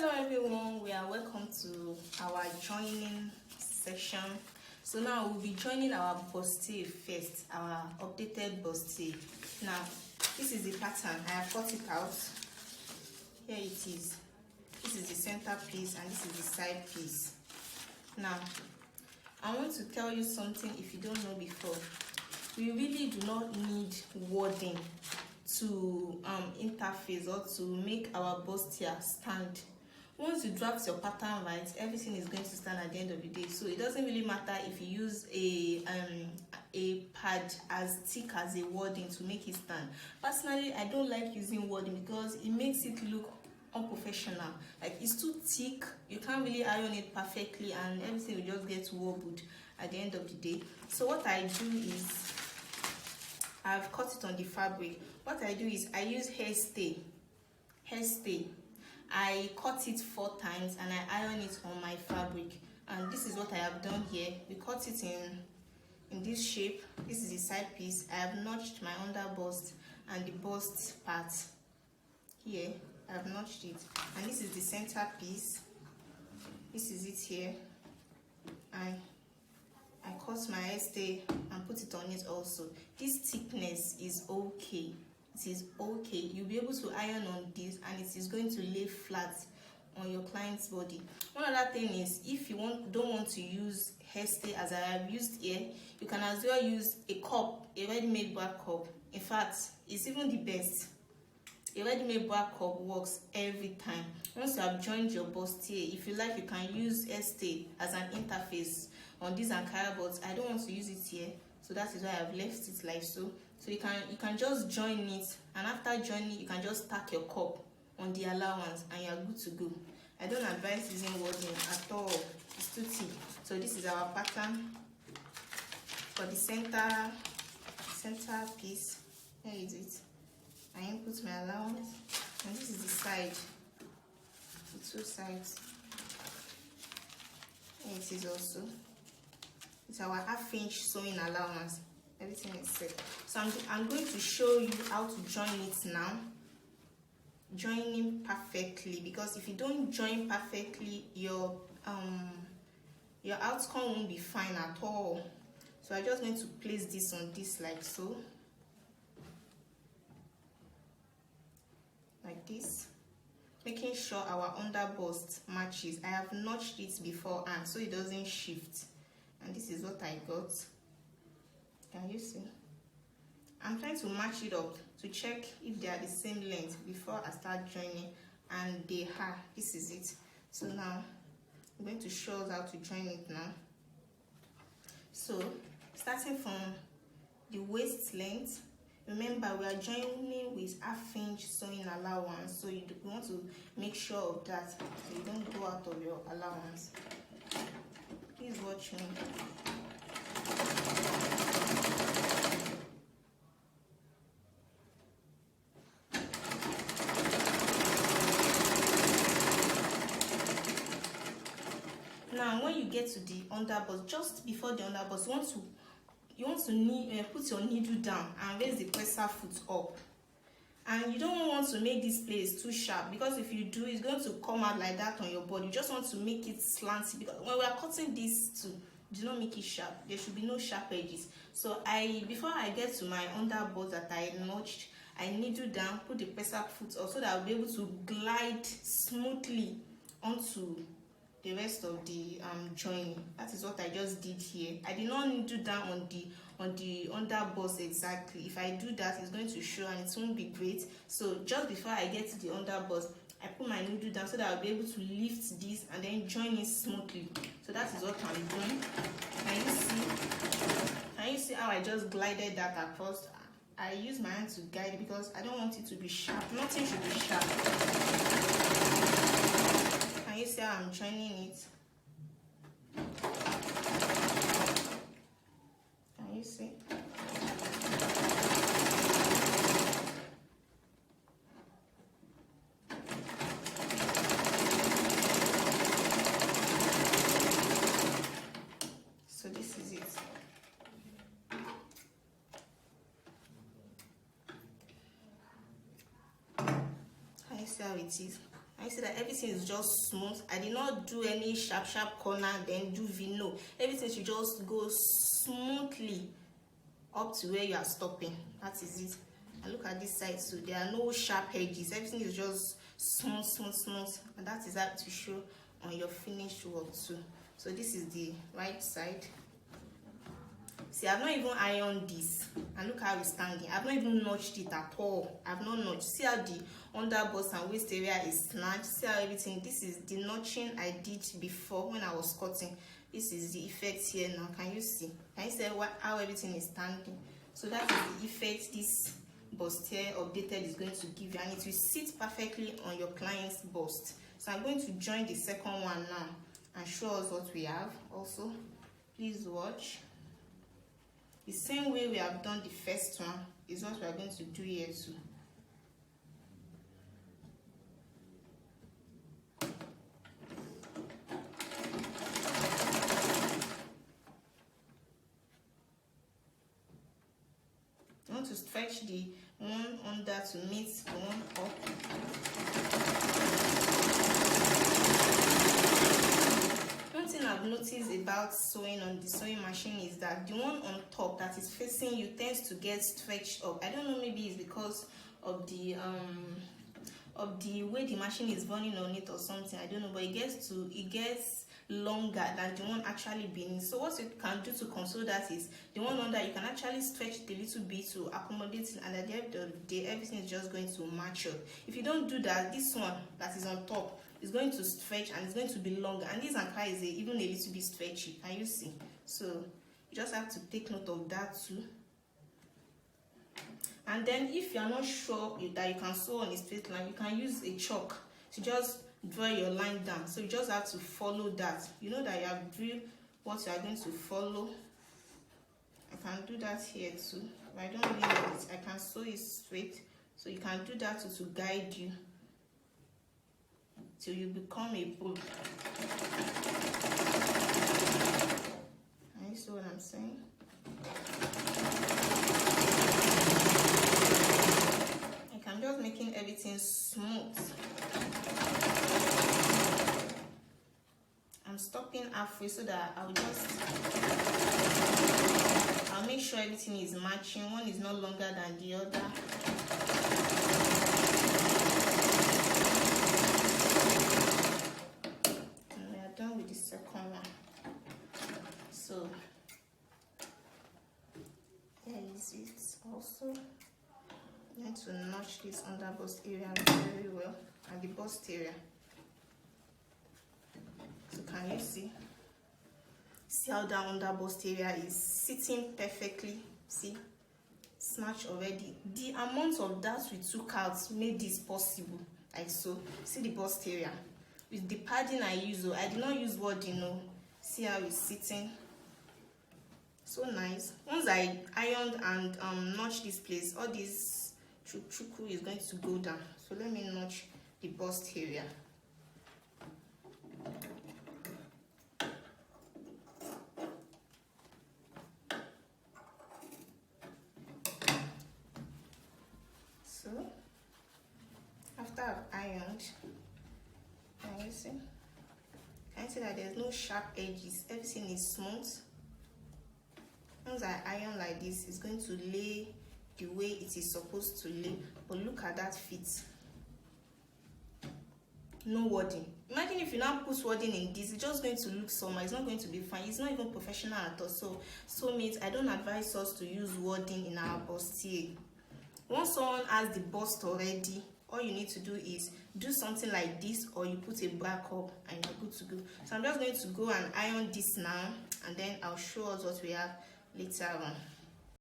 Hello everyone, we are welcome to our joining session. So now we'll be joining our bustier first, our updated bustier. Now this is the pattern. I have cut it out. Here it is. This is the center piece and this is the side piece. Now I want to tell you something if you don't know before. We really do not need wording to interface or to make our bustier stand. Once you draft your pattern right, everything is going to stand at the end of the day. So it doesn't really matter if you use a pad as thick as a wording to make it stand. Personally, I don't like using wording because it makes it look unprofessional. Like it's too thick, you can't really iron it perfectly and everything will just get wobbled at the end of the day. So what I do is I've cut it on the fabric. What I do is I use hairstay. I cut it 4 times and I iron it on my fabric. And this is what I have done here. We cut it in this shape. This is the side piece. I have notched my under bust and the bust part here. I have notched it. And this is the center piece. This is it here. I cut my hairstay and put it on it also. This thickness is okay. It is okay. You'll be able to iron on this and it is going to lay flat on your client's body. One other thing is, if you don't want to use hairstay as I have used here, you can as well use a cup, a ready-made back cup. In fact, it's even the best. A ready-made back cup works every time. Once you have joined your bustier, if you like, you can use hairstay as an interface on this Ankara, but I don't want to use it here, so that is why I've left it like so. So you can just join it, and after joining it, you can just stack your cup on the allowance and you're good to go. I don't advise using wording at all. It's too thick. So this is our pattern for the center piece. Here is it. I input my allowance, and this is the side, the 2 sides. Here it is also. It's our 1/2 inch sewing allowance. Everything is set. So I'm going to show you how to join it now. Joining perfectly, because if you don't join perfectly, your outcome won't be fine at all. So I'm just going to place this on this like so. Like this. Making sure our under bust matches. I have notched it beforehand so it doesn't shift. And this is what I got. Can you see? I'm trying to match it up to check if they are the same length before I start joining, and they are. This is it. So now I'm going to show us how to join it now. So starting from the waist length, remember we are joining with 1/2 inch sewing allowance, so you want to make sure of that so you don't go out of your allowance. Please watch me. Now, when you get to the underbust, just before the underbust, you want to put your needle down and raise the presser foot up. And you don't want to make this place too sharp, because if you do, it's going to come out like that on your body. You just want to make it slanty, because when we are cutting this too, do not make it sharp. There should be no sharp edges. So before I get to my underbust that I notched, I needle down, put the presser foot up so that I'll be able to glide smoothly onto the rest of the joining. That is what I just did here. I did not needle down on the underbust exactly. If I do that, it's going to show and it won't be great. So just before I get to the underbust, I put my needle down so that I'll be able to lift this and then join it smoothly. So that is what I'm doing. Can you see how I just glided that across? I use my hand to guide it because I don't want it to be sharp. Nothing should be sharp. Can you see how I'm joining it? Can you see? So this is it. Can you see how it is? I see that everything is just smooth. I did not do any sharp corner then do V. No, everything should just go smoothly up to where you are stopping. That is it. And look at this side, so there are no sharp edges. Everything is just smooth, and that is how to show on your finished work too. So this is the right side. See, I've not even ironed this, and look how it's standing. I've not even notched it at all. I've not notched. See how the under bust and waist area is snatched. See how everything. This is the notching I did before when I was cutting. This is the effect here now. Can you see? Can you see how everything is standing? So that is the effect this bustier updated is going to give you, and it will sit perfectly on your client's bust. So I'm going to join the second one now and show us what we have. Also, please watch. The same way we have done the first one is what we are going to do here too. You want to stretch the one under to meet the one up. One thing I've noticed about sewing on the sewing machine is that the one on top that is facing you tends to get stretched up. I don't know, maybe it's because of the way the machine is running on it or something. I don't know, but it gets longer than the one actually beneath. So what you can do to console that is the one under, you can actually stretch it a little bit to accommodate it, and at the end of the day everything is just going to match up. If you don't do that, this one that is on top is going to stretch and it's going to be longer, and this ankara is even a little bit stretchy. Can you see? So you just have to take note of that too. And then if you are not sure that you can sew on a straight line, you can use a chalk to just draw your line down. So you just have to follow that. You know that you have drilled what you are going to follow. I can do that here too. If I don't really know it, I can sew it straight. So you can do that to guide you till you become a pro. Can you see what I'm saying? I'm just making everything smooth. I'm stopping halfway so that I'll make sure everything is matching. One is no longer than the other. And we are done with the second one. So there is it also. I need to notch this under bust area very well, and the bust area. So can you see how that under bust area is sitting perfectly? See, snatch already. The amount of that we took out made this possible. Like so. See the bust area with the padding I use. I did not use wadding. No. See how it's sitting. So nice. Once I ironed and notched this place, all this chuku is going to go down. So let me notch the bust area. So after I've ironed, can you see? Can you see that there's no sharp edges? Everything is smooth. Once I iron like this, it's going to lay the way it is supposed to lay. But look at that fit. No wadding. Imagine if you now put wadding in this, it's just going to look somehow. It's not going to be fine. It's not even professional at all. So mates, I don't advise us to use wadding in our bustier. Once someone has the bust already, all you need to do is do something like this, or you put a back up and you're good to go. So I'm just going to go and iron this now, and then I'll show us what we have later on.